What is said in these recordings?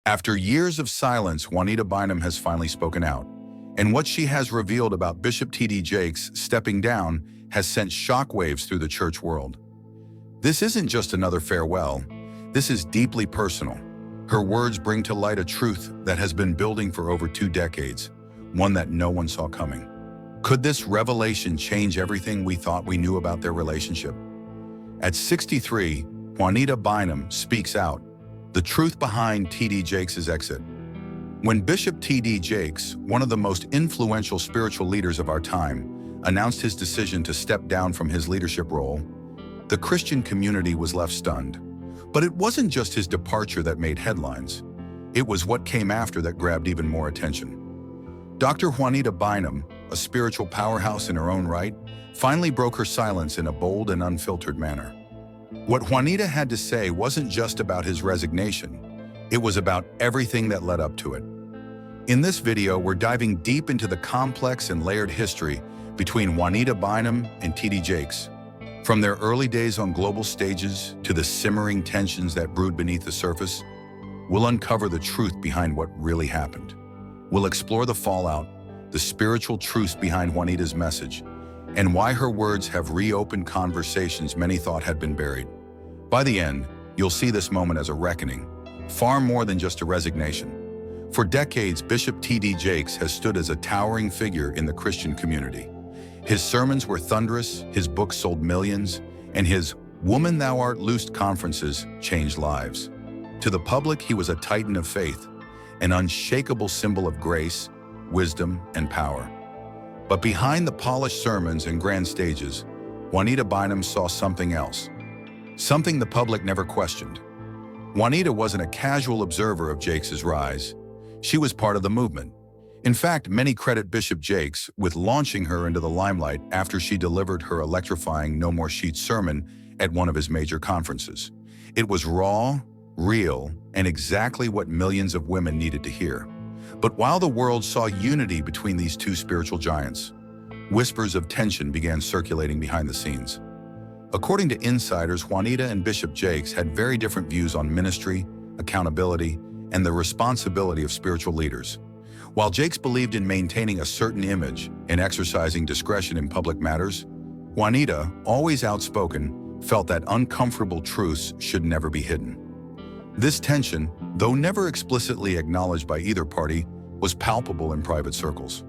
After years of silence, Juanita Bynum has finally spoken out. And what she has revealed about Bishop T.D. Jakes stepping down has sent shockwaves through the church world. This isn't just another farewell. This is deeply personal. Her words bring to light a truth that has been building for over 2 decades, one that no one saw coming. Could this revelation change everything we thought we knew about their relationship? At 63, Juanita Bynum speaks out, the truth behind T.D. Jakes' exit. When Bishop T.D. Jakes, one of the most influential spiritual leaders of our time, announced his decision to step down from his leadership role, the Christian community was left stunned. But it wasn't just his departure that made headlines. It was what came after that grabbed even more attention. Dr. Juanita Bynum, a spiritual powerhouse in her own right, finally broke her silence in a bold and unfiltered manner. What Juanita had to say wasn't just about his resignation. It was about everything that led up to it. In this video, we're diving deep into the complex and layered history between Juanita Bynum and T.D. Jakes. From their early days on global stages to the simmering tensions that brewed beneath the surface, we'll uncover the truth behind what really happened. We'll explore the fallout, the spiritual truths behind Juanita's message, and why her words have reopened conversations many thought had been buried. By the end, you'll see this moment as a reckoning, far more than just a resignation. For decades, Bishop T.D. Jakes has stood as a towering figure in the Christian community. His sermons were thunderous, his books sold millions, and his "Woman Thou Art Loosed" conferences changed lives. To the public, he was a titan of faith, an unshakable symbol of grace, wisdom, and power. But behind the polished sermons and grand stages, Juanita Bynum saw something else, something the public never questioned. Juanita wasn't a casual observer of Jakes' rise. She was part of the movement. In fact, many credit Bishop Jakes with launching her into the limelight after she delivered her electrifying No More Sheets sermon at one of his major conferences. It was raw, real, and exactly what millions of women needed to hear. But while the world saw unity between these two spiritual giants, whispers of tension began circulating behind the scenes. According to insiders, Juanita and Bishop Jakes had very different views on ministry, accountability, and the responsibility of spiritual leaders. While Jakes believed in maintaining a certain image and exercising discretion in public matters, Juanita, always outspoken, felt that uncomfortable truths should never be hidden. This tension, though never explicitly acknowledged by either party, was palpable in private circles.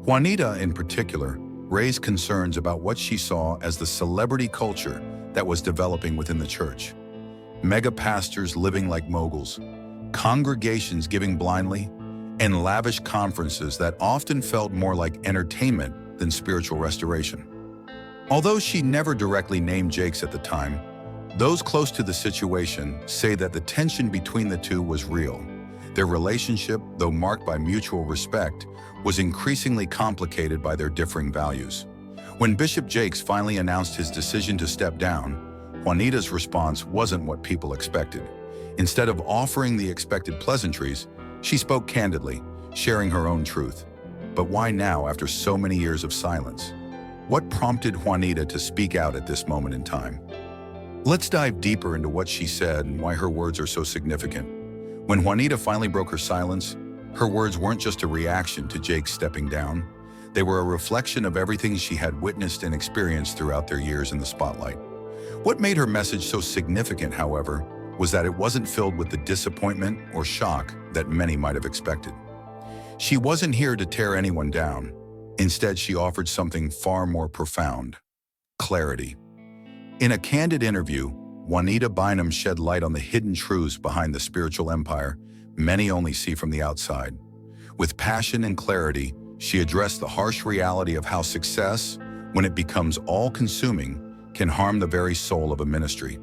Juanita, in particular, raised concerns about what she saw as the celebrity culture that was developing within the church. Mega pastors living like moguls, congregations giving blindly, and lavish conferences that often felt more like entertainment than spiritual restoration. Although she never directly named Jakes at the time, those close to the situation say that the tension between the two was real. Their relationship, though marked by mutual respect, was increasingly complicated by their differing values. When Bishop Jakes finally announced his decision to step down, Juanita's response wasn't what people expected. Instead of offering the expected pleasantries, she spoke candidly, sharing her own truth. But why now, after so many years of silence? What prompted Juanita to speak out at this moment in time? Let's dive deeper into what she said and why her words are so significant. When Juanita finally broke her silence, her words weren't just a reaction to Jakes stepping down. They were a reflection of everything she had witnessed and experienced throughout their years in the spotlight. What made her message so significant, however, was that it wasn't filled with the disappointment or shock that many might have expected. She wasn't here to tear anyone down. Instead, she offered something far more profound: clarity. In a candid interview, Juanita Bynum shed light on the hidden truths behind the spiritual empire many only see from the outside. With passion and clarity, she addressed the harsh reality of how success, when it becomes all-consuming, can harm the very soul of a ministry.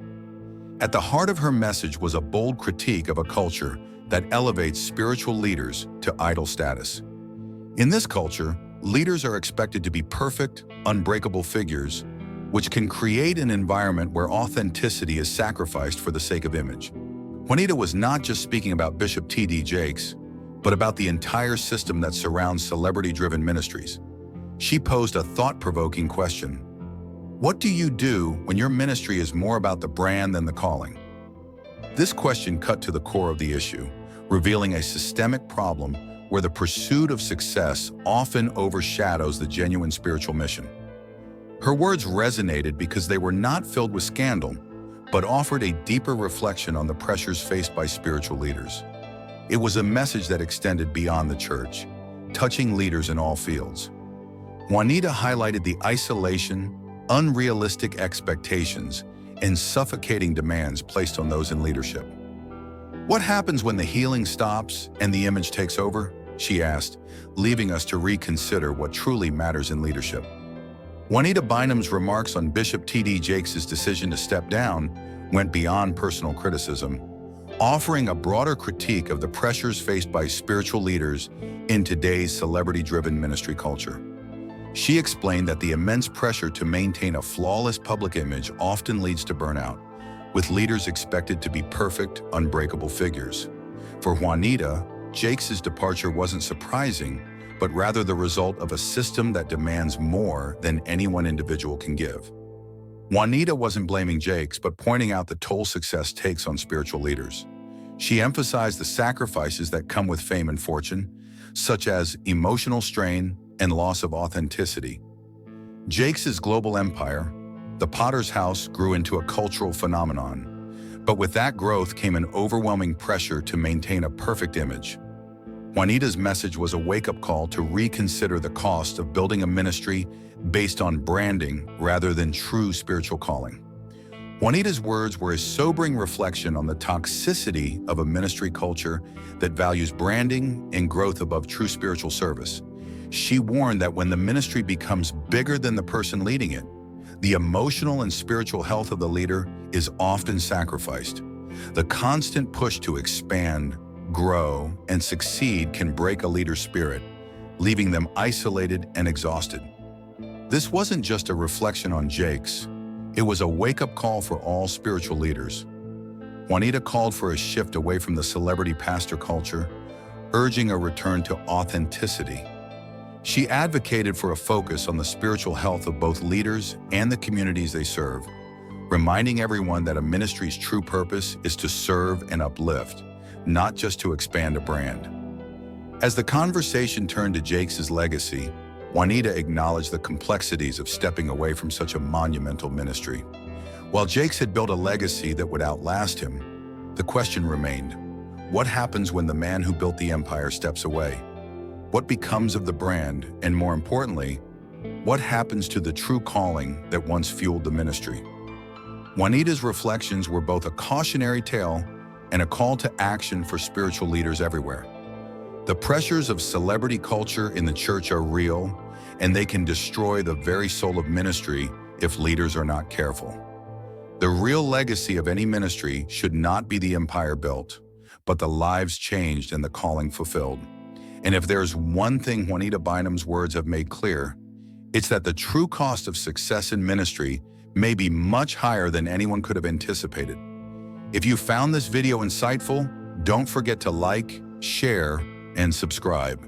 At the heart of her message was a bold critique of a culture that elevates spiritual leaders to idol status. In this culture, leaders are expected to be perfect, unbreakable figures, which can create an environment where authenticity is sacrificed for the sake of image. Juanita was not just speaking about Bishop T.D. Jakes, but about the entire system that surrounds celebrity-driven ministries. She posed a thought-provoking question: what do you do when your ministry is more about the brand than the calling? This question cut to the core of the issue. revealing a systemic problem where the pursuit of success often overshadows the genuine spiritual mission. Her words resonated because they were not filled with scandal, but offered a deeper reflection on the pressures faced by spiritual leaders. It was a message that extended beyond the church, touching leaders in all fields. Juanita highlighted the isolation, unrealistic expectations, and suffocating demands placed on those in leadership. "What happens when the healing stops and the image takes over?" she asked, leaving us to reconsider what truly matters in leadership. Juanita Bynum's remarks on Bishop T.D. Jakes' decision to step down went beyond personal criticism, offering a broader critique of the pressures faced by spiritual leaders in today's celebrity-driven ministry culture. She explained that the immense pressure to maintain a flawless public image often leads to burnout, with leaders expected to be perfect, unbreakable figures. For Juanita, Jakes' departure wasn't surprising, but rather the result of a system that demands more than any one individual can give. Juanita wasn't blaming Jakes, but pointing out the toll success takes on spiritual leaders. She emphasized the sacrifices that come with fame and fortune, such as emotional strain and loss of authenticity. Jakes' global empire, the Potter's House, grew into a cultural phenomenon, but with that growth came an overwhelming pressure to maintain a perfect image. Juanita's message was a wake-up call to reconsider the cost of building a ministry based on branding rather than true spiritual calling. Juanita's words were a sobering reflection on the toxicity of a ministry culture that values branding and growth above true spiritual service. She warned that when the ministry becomes bigger than the person leading it, the emotional and spiritual health of the leader is often sacrificed. The constant push to expand, grow, and succeed can break a leader's spirit, leaving them isolated and exhausted. This wasn't just a reflection on Jakes. It was a wake-up call for all spiritual leaders. Juanita called for a shift away from the celebrity pastor culture, urging a return to authenticity. She advocated for a focus on the spiritual health of both leaders and the communities they serve, reminding everyone that a ministry's true purpose is to serve and uplift, not just to expand a brand. As the conversation turned to Jakes' legacy, Juanita acknowledged the complexities of stepping away from such a monumental ministry. While Jakes had built a legacy that would outlast him, the question remained: what happens when the man who built the empire steps away? What becomes of the brand, and more importantly, what happens to the true calling that once fueled the ministry? Juanita's reflections were both a cautionary tale and a call to action for spiritual leaders everywhere. The pressures of celebrity culture in the church are real, and they can destroy the very soul of ministry if leaders are not careful. The real legacy of any ministry should not be the empire built, but the lives changed and the calling fulfilled. And if there's one thing Juanita Bynum's words have made clear, it's that the true cost of success in ministry may be much higher than anyone could have anticipated. If you found this video insightful, don't forget to like, share, and subscribe.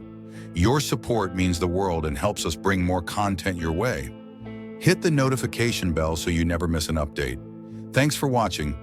Your support means the world and helps us bring more content your way. Hit the notification bell so you never miss an update. Thanks for watching.